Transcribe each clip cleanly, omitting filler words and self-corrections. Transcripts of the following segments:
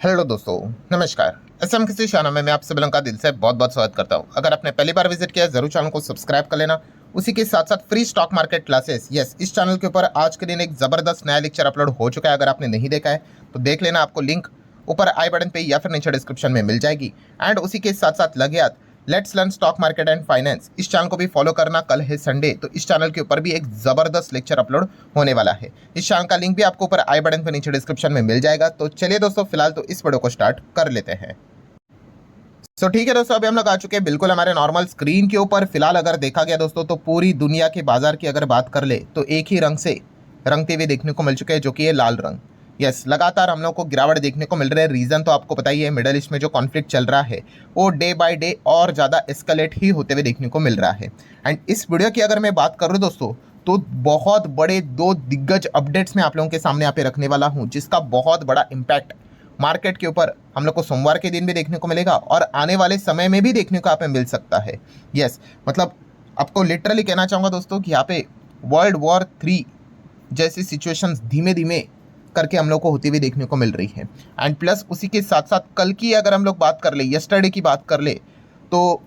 Hello दोस्तों, नमस्कार। SM किसी चैनल में मैं आप सभी लोगों का दिल से बहुत बहुत स्वागत करता हूं। अगर आपने पहली बार विजिट किया जरूर चैनल को सब्सक्राइब कर लेना। उसी के साथ साथ free stock market classes, yes, इस चैनल के ऊपर आज के दिन एक जबरदस्त नया लेक्चर अपलोड हो चुका है। अगर आपने नहीं देखा है तो देख लेना, आपको लिंक ऊपर आई बटन पे या फिर नीचे डिस्क्रिप्शन में मिल जाएगी। एंड उसी के साथ साथ लगे हाथ let's learn stock market and finance, इस चैनल को भी फॉलो करना। कल है संडे, तो इस चैनल के ऊपर भी एक जबरदस्त लेक्चर अपलोड होने वाला है। इस चैनल का लिंक भी आपको ऊपर आई बटन पर नीचे डिस्क्रिप्शन में मिल जाएगा। तो चलिए दोस्तों, फिलहाल तो इस वीडियो को स्टार्ट कर लेते हैं। ठीक है दोस्तों, अभी हम लोग आ चुके हैं बिल्कुल हमारे नॉर्मल स्क्रीन के ऊपर। फिलहाल अगर देखा गया दोस्तों तो पूरी दुनिया के बाजार की अगर बात कर ले तो एक ही रंग से रंगते हुए देखने को मिल चुके हैं, जो कि है लाल रंग। यस, लगातार हम लोग को गिरावट देखने को मिल रहा है। रीजन तो आपको पता ही है, मिडल ईस्ट में जो कॉन्फ्लिक्ट चल रहा है वो डे बाय डे और ज़्यादा एस्केलेट ही होते हुए देखने को मिल रहा है। एंड इस वीडियो की अगर मैं बात कर रहा हूँ दोस्तों, तो बहुत बड़े दो दिग्गज अपडेट्स मैं आप लोगों के सामने यहाँ पे रखने वाला हूँ, जिसका बहुत बड़ा इम्पैक्ट मार्केट के ऊपर हम लोग को सोमवार के दिन भी देखने को मिलेगा और आने वाले समय में भी देखने को यहाँ पे मिल सकता है। यस, मतलब आपको लिटरली कहना चाहूँगा दोस्तों कि यहाँ पे वर्ल्ड वॉर 3 जैसी सिचुएशंस धीमे धीमे करके हम लोग को होती हुई देखने को मिल रही है। एंड प्लस उसी के साथ साथ कल की अगर हम लोग बात कर ले, यस्टरडे की बात कर ले, तो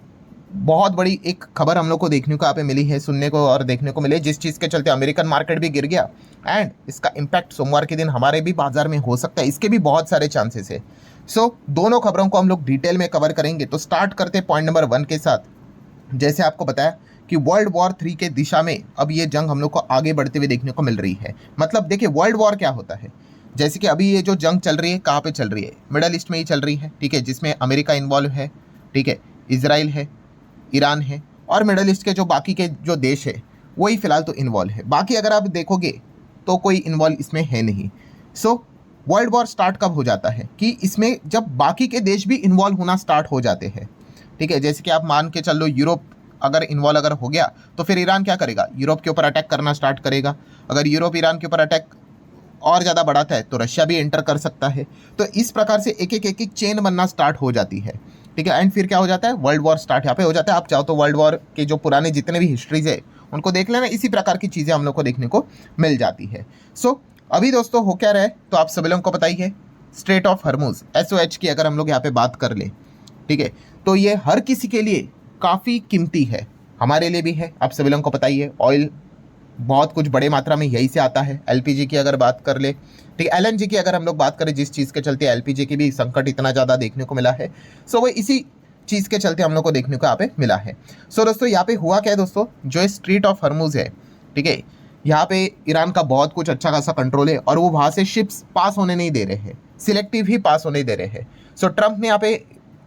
बहुत बड़ी एक खबर हम लोग को देखने को यहाँ पे मिली है, सुनने को और देखने को मिले, जिस चीज़ के चलते अमेरिकन मार्केट भी गिर गया। एंड इसका इम्पैक्ट सोमवार के दिन हमारे भी बाजार में हो सकता है, इसके भी बहुत सारे चांसेस है। दोनों खबरों को हम लोग डिटेल में कवर करेंगे। तो स्टार्ट करते पॉइंट नंबर 1 के साथ। जैसे आपको बताया कि वर्ल्ड वॉर 3 के दिशा में अब ये जंग हम लोग को आगे बढ़ते हुए देखने को मिल रही है। मतलब देखिए, वर्ल्ड वॉर क्या होता है, जैसे कि अभी ये जो जंग चल रही है कहाँ पे चल रही है, मिडल ईस्ट में ही चल रही है, ठीक है, जिसमें अमेरिका इन्वॉल्व है, ठीक है, इसराइल है, ईरान है, और मिडल ईस्ट के जो बाकी के जो देश है वही फिलहाल तो इन्वॉल्व है। बाकी अगर आप देखोगे तो कोई इन्वॉल्व इसमें है नहीं। वर्ल्ड वॉर स्टार्ट कब हो जाता है कि इसमें जब बाकी के देश भी इन्वॉल्व होना स्टार्ट हो जाते हैं, ठीक है। जैसे कि आप मान के चल लो, यूरोप अगर इन्वॉल्व अगर हो गया तो फिर ईरान क्या करेगा, यूरोप के ऊपर अटैक करना स्टार्ट करेगा। अगर यूरोप ईरान के ऊपर अटैक और ज़्यादा बढ़ाता है तो रशिया भी एंटर कर सकता है। तो इस प्रकार से एक एक चेन बनना स्टार्ट हो जाती है, ठीक है। एंड फिर क्या हो जाता है, वर्ल्ड वॉर स्टार्ट यहाँ पे हो जाता है। आप चाहो तो वर्ल्ड वॉर के जो पुराने जितने भी हिस्ट्रीज है उनको देख लेना, इसी प्रकार की चीज़ें हम लोग को देखने को मिल जाती है। अभी दोस्तों हो क्या रहा है तो आप सभी लोगों को पता ही है, स्ट्रेट ऑफ हॉर्मुज SOH की अगर हम लोग यहाँ पे बात कर ले, ठीक है, तो ये हर किसी के लिए काफ़ी कीमती है, हमारे लिए भी है। आप सभी लोगों को पता ही है, ऑयल बहुत कुछ बड़े मात्रा में यही से आता है। LPG की अगर बात कर ले, ठीक है, LNG की अगर हम लोग बात करें, जिस चीज़ के चलते LPG की भी संकट इतना ज़्यादा देखने को मिला है, वो इसी चीज़ के चलते हम लोग को देखने को यहाँ पे मिला है। दोस्तों यहाँ पे हुआ क्या है दोस्तों, जो स्ट्रेट ऑफ हॉर्मुज है, ठीक है, यहाँ पे ईरान का बहुत कुछ अच्छा खासा कंट्रोल है और वो वहाँ से शिप्स पास होने नहीं दे रहे हैं, सिलेक्टिव ही पास होने दे रहे हैं। ट्रंप ने यहाँ पे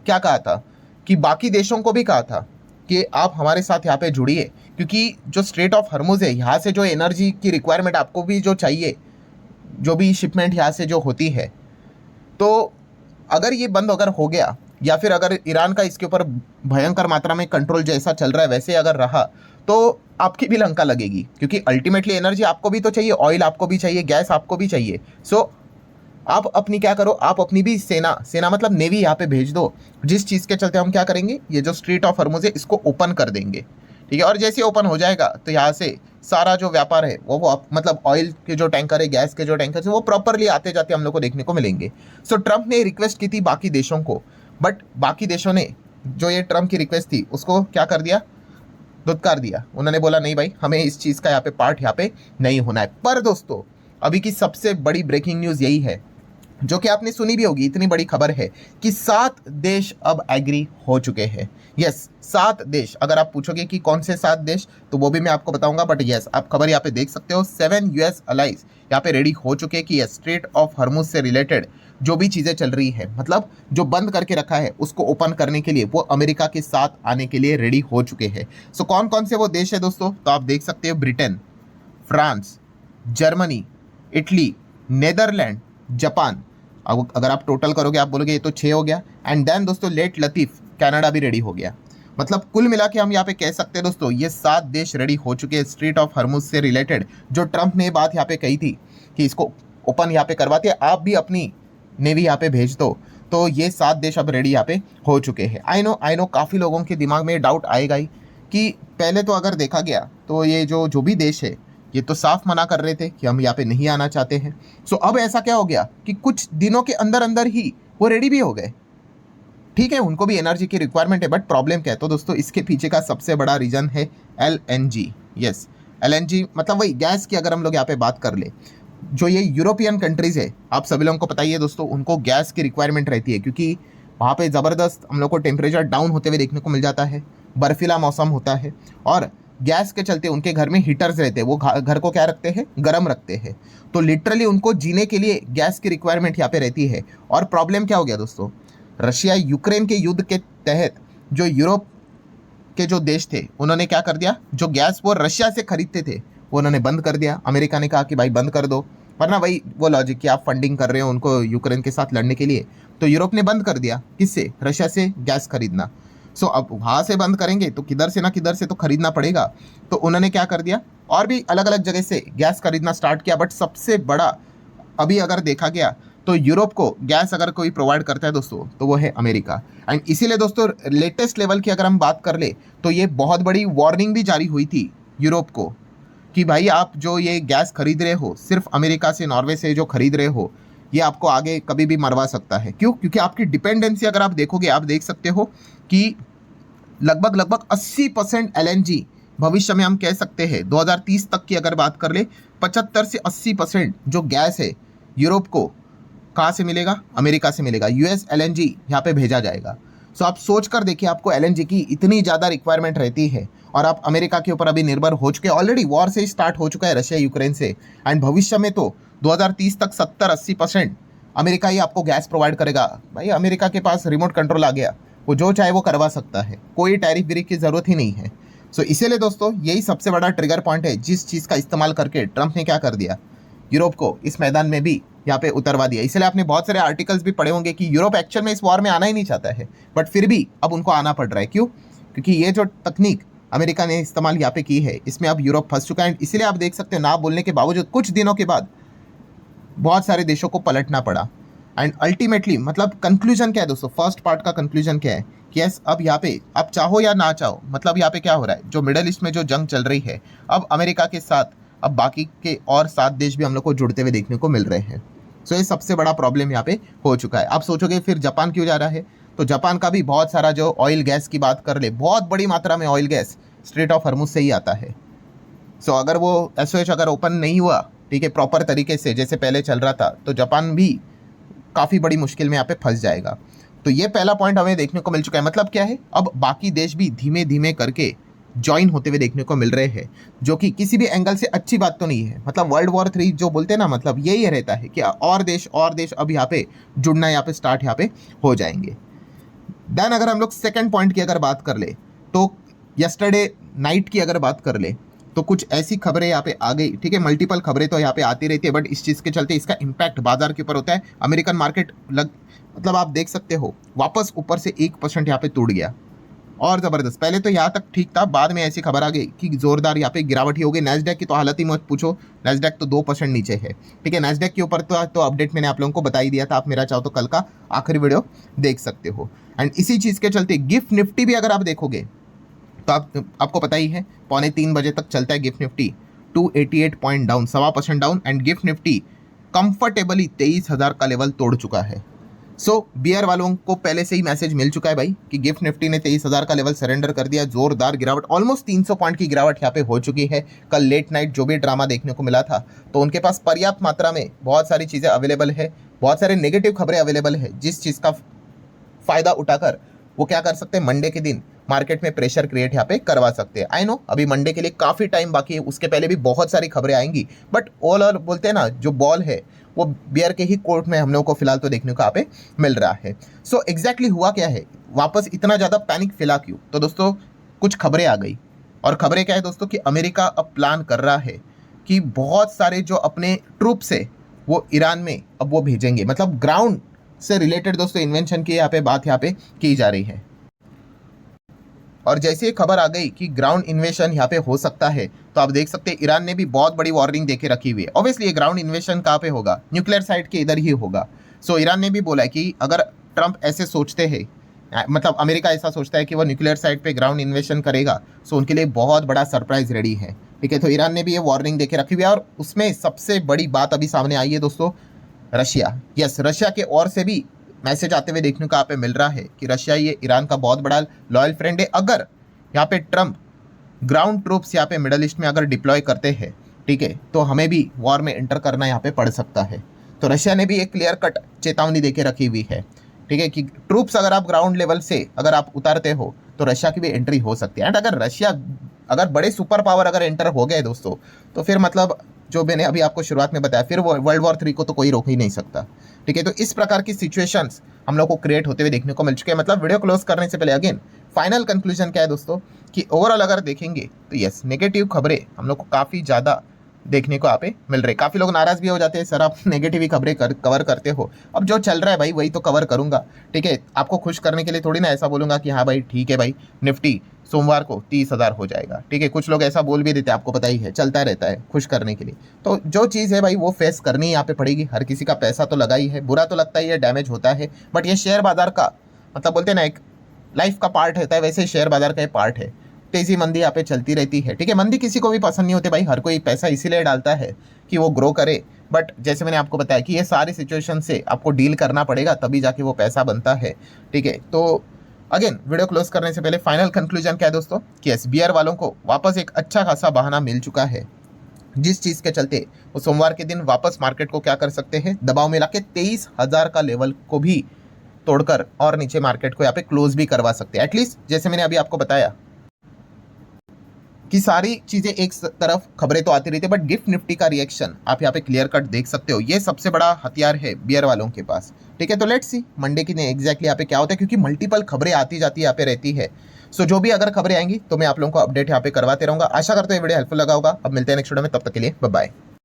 क्या कहा था कि बाकी देशों को भी कहा था कि आप हमारे साथ यहाँ पे जुड़िए, क्योंकि जो स्ट्रेट ऑफ हॉर्मुज है, यहाँ से जो एनर्जी की रिक्वायरमेंट आपको भी जो चाहिए, जो भी शिपमेंट यहाँ से जो होती है, तो अगर ये बंद अगर हो गया या फिर अगर ईरान का इसके ऊपर भयंकर मात्रा में कंट्रोल जैसा चल रहा है वैसे अगर रहा तो आपकी भी लंका लगेगी, क्योंकि अल्टीमेटली एनर्जी आपको भी तो चाहिए, ऑयल आपको भी चाहिए, गैस आपको भी चाहिए। आप अपनी क्या करो, आप अपनी भी सेना मतलब नेवी यहाँ पे भेज दो, जिस चीज़ के चलते हम क्या करेंगे, ये जो स्ट्रेट ऑफ हॉर्मुज है इसको ओपन कर देंगे, ठीक है। और जैसे ओपन हो जाएगा तो यहाँ से सारा जो व्यापार है वो मतलब ऑयल के जो टैंकर है, गैस के जो टैंकर है, वो प्रॉपरली आते जाते हम लोग को देखने को मिलेंगे। ट्रंप ने रिक्वेस्ट की थी बाकी देशों को, बट बाकी देशों ने जो ये ट्रंप की रिक्वेस्ट थी उसको क्या कर दिया, धुतकार दिया। उन्होंने बोला नहीं भाई, हमें इस चीज़ का यहाँ पे पार्ट यहाँ पे नहीं होना है। पर दोस्तों अभी की सबसे बड़ी ब्रेकिंग न्यूज़ यही है, जो कि आपने सुनी भी होगी, इतनी बड़ी खबर है कि 7 देश अब एग्री हो चुके हैं। यस, 7 देश। अगर आप पूछोगे कि कौन से 7 देश, तो वो भी मैं आपको बताऊंगा, बट यस, आप खबर यहाँ पे देख सकते हो, 7 US अलाइज यहाँ पे रेडी हो चुके हैं कि स्ट्रेट ऑफ हॉर्मुज से रिलेटेड जो भी चीज़ें चल रही है, मतलब जो बंद करके रखा है उसको ओपन करने के लिए वो अमेरिका के साथ आने के लिए रेडी हो चुके हैं। कौन कौन से वो देश है दोस्तों, तो आप देख सकते हो, Britain, France, Germany, Italy, Netherland, Japan. अब अगर आप टोटल करोगे आप बोलोगे ये तो 6 हो गया। एंड देन दोस्तों लेट लतीफ़, कनाडा भी रेडी हो गया। मतलब कुल मिला के हम यहाँ पे कह सकते हैं दोस्तों, ये 7 देश रेडी हो चुके हैं स्ट्रेट ऑफ हॉर्मुज से रिलेटेड। जो ट्रंप ने बात यहाँ पे कही थी कि इसको ओपन यहाँ पे करवाते हैं, आप भी अपनी नेवी यहाँ पे भेज दो, तो ये 7 देश अब रेडी यहाँ पे हो चुके हैं। आई नो काफ़ी लोगों के दिमाग में डाउट आएगा ही कि पहले तो अगर देखा गया तो ये जो भी देश है ये तो साफ मना कर रहे थे कि हम यहाँ पे नहीं आना चाहते हैं। अब ऐसा क्या हो गया कि कुछ दिनों के अंदर अंदर ही वो रेडी भी हो गए। ठीक है, उनको भी एनर्जी की रिक्वायरमेंट है, बट प्रॉब्लम क्या है? तो दोस्तों इसके पीछे का सबसे बड़ा रीज़न है LNG। यस, LNG मतलब वही गैस की अगर हम लोग यहाँ पे बात कर ले, जो ये यूरोपियन कंट्रीज़ है, आप सभी लोगों को पता ही है दोस्तों, उनको गैस की रिक्वायरमेंट रहती है, क्योंकि वहाँ पे ज़बरदस्त हम लोग को टेम्परेचर डाउन होते हुए देखने को मिल जाता है, बर्फीला मौसम होता है, और गैस के चलते उनके घर में हीटर्स रहते हैं, वो घर को क्या रखते हैं, गर्म रखते हैं। तो लिटरली उनको जीने के लिए गैस की रिक्वायरमेंट यहाँ पे रहती है। और प्रॉब्लम क्या हो गया दोस्तों, रशिया यूक्रेन के युद्ध के तहत जो यूरोप के जो देश थे, उन्होंने क्या कर दिया, जो गैस वो रशिया से खरीदते थे वो उन्होंने बंद कर दिया। अमेरिका ने कहा कि भाई बंद कर दो, वरना वही वो लॉजिक कि आप फंडिंग कर रहे हो उनको यूक्रेन के साथ लड़ने के लिए, तो यूरोप ने बंद कर दिया किससे, रशिया से गैस खरीदना। सो अब वहाँ से बंद करेंगे तो किधर से ना किधर से तो खरीदना पड़ेगा। तो उन्होंने क्या कर दिया, और भी अलग अलग जगह से गैस खरीदना स्टार्ट किया। बट सबसे बड़ा अभी अगर देखा गया तो यूरोप को गैस अगर कोई प्रोवाइड करता है दोस्तों, तो वो है अमेरिका। एंड इसीलिए दोस्तों लेटेस्ट लेवल की अगर हम बात कर ले तो ये बहुत बड़ी वार्निंग भी जारी हुई थी यूरोप को कि भाई आप जो ये गैस खरीद रहे हो, सिर्फ अमेरिका से, नॉर्वे से जो खरीद रहे हो, ये आपको आगे कभी भी मरवा सकता है। क्यों? क्योंकि आपकी डिपेंडेंसी अगर आप देखोगे, आप देख सकते हो कि लगभग 80% LNG भविष्य में हम कह सकते हैं 2030 तक की अगर बात कर ले, 75 से 80% जो गैस है यूरोप को कहाँ से मिलेगा, अमेरिका से मिलेगा। US LNG यहाँ पे भेजा जाएगा। सो आप सोच कर देखिए, आपको LNG की इतनी ज़्यादा रिक्वायरमेंट रहती है और आप अमेरिका के ऊपर अभी निर्भर हो चुके हैं। ऑलरेडी वॉर से स्टार्ट हो चुका है रशिया यूक्रेन से, एंड भविष्य में तो 2030 तक 70-80% अमेरिका ही आपको गैस प्रोवाइड करेगा। भाई अमेरिका के पास रिमोट कंट्रोल आ गया, वो जो चाहे वो करवा सकता है, कोई टैरिफ ब्रेक की ज़रूरत ही नहीं है। सो इसीलिए दोस्तों यही सबसे बड़ा ट्रिगर पॉइंट है, जिस चीज़ का इस्तेमाल करके ट्रंप ने क्या कर दिया, यूरोप को इस मैदान में भी यहाँ पे उतरवा दिया। इसलिए आपने बहुत सारे आर्टिकल्स भी पढ़े होंगे कि यूरोप एक्चुअल में इस वॉर में आना ही नहीं चाहता है, बट फिर भी अब उनको आना पड़ रहा है। क्यों? क्योंकि ये जो तकनीक अमेरिका ने इस्तेमाल यहाँ पे की है, इसमें अब यूरोप फंस चुका है। इसलिए आप देख सकते हो, ना बोलने के बावजूद कुछ दिनों के बाद बहुत सारे देशों को पलटना पड़ा। एंड अल्टीमेटली मतलब कंक्लूजन क्या है दोस्तों, फर्स्ट पार्ट का कंक्लूजन क्या है कि यस, अब यहाँ पे आप चाहो या ना चाहो, मतलब यहाँ पे क्या हो रहा है, जो मिडल ईस्ट में जो जंग चल रही है, अब अमेरिका के साथ अब बाकी के और 7 देश भी हम लोग को जुड़ते हुए देखने को मिल रहे हैं। सो ये सबसे बड़ा प्रॉब्लम यहाँ पे हो चुका है। आप सोचोगे फिर जापान क्यों जा रहा है, तो जापान का भी बहुत सारा जो ऑयल गैस की बात कर ले, बहुत बड़ी मात्रा में oil gas straight of Hormuz से ही आता है। सो अगर वो SOH अगर ओपन नहीं हुआ, ठीक है, प्रॉपर तरीके से जैसे पहले चल रहा था, तो जापान भी काफ़ी बड़ी मुश्किल में यहाँ पे फंस जाएगा। तो ये पहला पॉइंट हमें देखने को मिल चुका है। मतलब क्या है, अब बाकी देश भी धीमे धीमे करके ज्वाइन होते हुए देखने को मिल रहे हैं, जो कि किसी भी एंगल से अच्छी बात तो नहीं है। मतलब वर्ल्ड वॉर 3 जो बोलते हैं ना, मतलब यही रहता है कि और देश अब यहाँ पे जुड़ना, यहाँ पे स्टार्ट यहाँ पे हो जाएंगे। देन अगर हम लोग सेकेंड पॉइंट की अगर बात कर ले, तो यस्टरडे नाइट की अगर बात कर ले, तो कुछ ऐसी खबरें यहाँ पे आ गई, ठीक है, मल्टीपल खबरें तो यहाँ पे आती रहती है, बट इस चीज़ के चलते इसका इम्पैक्ट बाजार के ऊपर होता है। अमेरिकन मार्केट मतलब आप देख सकते हो वापस ऊपर से 1% यहाँ पे टूट गया, और ज़बरदस्त। पहले तो यहाँ तक ठीक था, बाद में ऐसी खबर आ गई कि ज़ोरदार यहाँ पे गिरावट ही हो गई। नैस्डैक की तो हालत ही मत पूछो, नैस्डैक तो 2% नीचे है, ठीक है। नैस्डैक के ऊपर तो अपडेट मैंने आप लोगों को बता ही दिया था, आप मेरा चाहो तो कल का आखिरी वीडियो देख सकते हो। एंड इसी चीज़ के चलते गिफ्ट निफ्टी भी अगर आप देखोगे तो आपको पता ही है, 2:45 बजे तक चलता है gift Nifty, 288 point down, 1.25% down. And gift Nifty comfortably 23,000 का लेवल तोड़ चुका है। सो बियर वालों को पहले से ही मैसेज मिल चुका है भाई कि गिफ्ट निफ्टी ने 23,000 का लेवल सरेंडर कर दिया। जोरदार गिरावट, ऑलमोस्ट 300 पॉइंट की गिरावट यहाँ पे हो चुकी है। कल लेट नाइट जो भी ड्रामा देखने को मिला था, तो उनके पास पर्याप्त मात्रा में बहुत सारी चीज़ें अवेलेबल है, बहुत सारे नेगेटिव खबरें अवेलेबल है, जिस चीज़ का फ़ायदा उठाकर वो क्या कर सकते हैं, मंडे के दिन मार्केट में प्रेशर क्रिएट यहाँ पे करवा सकते हैं। आई नो अभी मंडे के लिए काफ़ी टाइम बाकी है, उसके पहले भी बहुत सारी खबरें आएंगी, बट ऑल बोलते हैं ना, जो बॉल है वो बियर के ही कोर्ट में हम लोगों को फिलहाल तो देखने को यहाँ पे मिल रहा है। सो एग्जैक्टली हुआ क्या है, वापस इतना ज़्यादा पैनिक फैला क्यों? तो दोस्तों कुछ खबरें आ गई, और खबरें क्या है दोस्तों कि अमेरिका अब प्लान कर रहा है कि बहुत सारे जो अपने ट्रूप्स है वो ईरान में अब वो भेजेंगे। मतलब ग्राउंड से रिलेटेड दोस्तों इन्वेंशन की यहाँ पे बात यहाँ पे की जा रही है। और जैसे ही खबर आ गई कि ग्राउंड इन्वेशन यहाँ पे हो सकता है, तो आप देख सकते हैं ईरान ने भी बहुत बड़ी वार्निंग देके रखी हुई है। ऑब्वियसली ये ग्राउंड इन्वेशन कहाँ पे होगा, न्यूक्लियर साइट के इधर ही होगा। सो ईरान ने भी बोला है कि अगर ट्रंप ऐसे सोचते हैं, मतलब अमेरिका ऐसा सोचता है कि वो न्यूक्लियर साइट पे ग्राउंड इन्वेशन करेगा, सो उनके लिए बहुत बड़ा सरप्राइज रेडी है, ठीक है। तो ईरान ने भी ये वार्निंग देके रखी हुई है। और उसमें सबसे बड़ी बात अभी सामने आई है दोस्तों, रशिया। यस, रशिया के ओर से भी मैसेज आते हुए देखने को यहाँ पे मिल रहा है कि रशिया ये ईरान का बहुत बड़ा लॉयल फ्रेंड है। अगर यहाँ पे ट्रम्प ग्राउंड ट्रूप्स यहाँ पे मिडल ईस्ट में अगर डिप्लॉय करते हैं, ठीक है, तो हमें भी वॉर में एंटर करना यहाँ पे पड़ सकता है। तो रशिया ने भी एक क्लियर कट चेतावनी देके रखी हुई है, ठीक है, कि ट्रूप्स अगर आप ग्राउंड लेवल से अगर आप उतारते हो तो रशिया की भी एंट्री हो सकती है। एंड अगर रशिया अगर बड़े सुपर पावर अगर एंटर हो गए दोस्तों, तो फिर मतलब जो मैंने अभी आपको शुरुआत में बताया, फिर वो वर्ल्ड वॉर 3 को तो कोई रोक ही नहीं सकता, ठीक है। तो इस प्रकार की सिचुएशंस हम लोग को क्रिएट होते हुए देखने को मिल चुके हैं। मतलब वीडियो क्लोज करने से पहले अगेन फाइनल कंक्लूजन क्या है दोस्तों, कि ओवरऑल अगर देखेंगे तो यस, नेगेटिव खबरें हम लोग को काफ़ी ज़्यादा देखने को यहाँ पे मिल रही। काफ़ी लोग नाराज़ भी हो जाते हैं, सर आप नेगेटिव ही खबरें कवर करते हो। अब जो चल रहा है भाई वही तो कवर करूंगा, ठीक है। आपको खुश करने के लिए थोड़ी ना ऐसा बोलूंगा कि हाँ भाई ठीक है भाई, निफ्टी सोमवार को 30,000 हो जाएगा, ठीक है। कुछ लोग ऐसा बोल भी देते हैं, आपको पता ही है, चलता रहता है खुश करने के लिए। तो जो चीज़ है भाई वो फेस करनी यहाँ पे पड़ेगी। हर किसी का पैसा तो लगा ही है, बुरा तो लगता ही है, डैमेज होता है, बट ये शेयर बाजार का मतलब बोलते हैं ना एक लाइफ का पार्ट रहता है, वैसे ही शेयर बाजार का एक पार्ट है। तेजी मंदी यहाँ पे चलती रहती है, ठीक है। मंदी किसी को भी पसंद नहीं होती भाई, हर कोई पैसा इसीलिए डालता है कि वो ग्रो करे, बट जैसे मैंने आपको बताया कि ये सारी सिचुएशन से आपको डील करना पड़ेगा, तभी जाके वो पैसा बनता है, ठीक है। तो अगेन वीडियो क्लोज करने से पहले फाइनल कंक्लूजन क्या है दोस्तों, कि एसबीआर वालों को वापस एक अच्छा खासा बहाना मिल चुका है, जिस चीज़ के चलते वो सोमवार के दिन वापस मार्केट को क्या कर सकते हैं, दबाव में लाके 23,000 का लेवल को भी तोड़कर और नीचे मार्केट को यहाँ पे क्लोज भी करवा सकते हैं। एटलीस्ट जैसे मैंने अभी आपको बताया कि सारी चीजें एक तरफ खबरें तो आती रहती है, बट गिफ्ट निफ्टी का रिएक्शन आप यहाँ पे क्लियर कट देख सकते हो। ये सबसे बड़ा हथियार है बियर वालों के पास, ठीक है। तो लेट्स सी मंडे की एग्जैक्टली यहाँ पे क्या होता है, क्योंकि मल्टीपल खबरें आती जाती यहाँ पे रहती है। सो जो भी अगर खबरें आएंगी तो मैं आप लोगों को अपडेट यहाँ पे करवाते रहूंगा। आशा करते हैं वीडियो हेल्पफुल लगा होगा। अब मिलते हैं नेक्स्ट वीडियो में, तब तक के लिए बाय बाय।